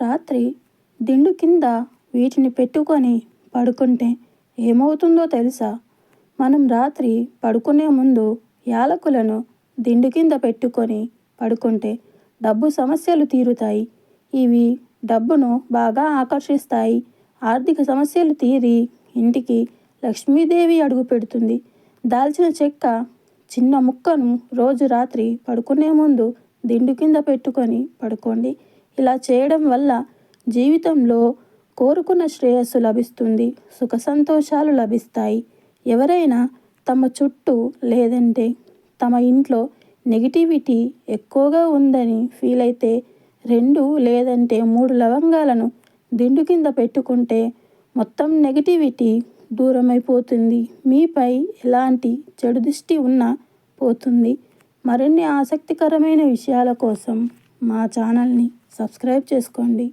రాత్రి దిండు కింద వీటిని పెట్టుకొని పడుకుంటే ఏమవుతుందో తెలుసా? మనం రాత్రి పడుకునే ముందు యాలకులను దిండు కింద పెట్టుకొని పడుకుంటే డబ్బు సమస్యలు తీరుతాయి. ఇవి డబ్బును బాగా ఆకర్షిస్తాయి. ఆర్థిక సమస్యలు తీరి ఇంటికి లక్ష్మీదేవి అడుగు పెడుతుంది. దాల్చిన చెక్క చిన్న ముక్కను రోజు రాత్రి పడుకునే ముందు దిండు కింద పెట్టుకొని పడుకోండి. ఇలా చేయడం వల్ల జీవితంలో కోరుకున్న శ్రేయస్సు లభిస్తుంది. సుఖ సంతోషాలు లభిస్తాయి. ఎవరైనా తమ చుట్టూ లేదంటే తమ ఇంట్లో నెగిటివిటీ ఎక్కువగా ఉందని ఫీల్ అయితే 2 లేదంటే 3 లవంగాలను దిండు కింద పెట్టుకుంటే మొత్తం నెగిటివిటీ దూరమైపోతుంది. మీపై ఎలాంటి చెడు దృష్టి ఉన్నా పోతుంది. మరిన్ని ఆసక్తికరమైన విషయాల కోసం మా ఛానల్ని సబ్స్క్రైబ్ చేసుకోండి.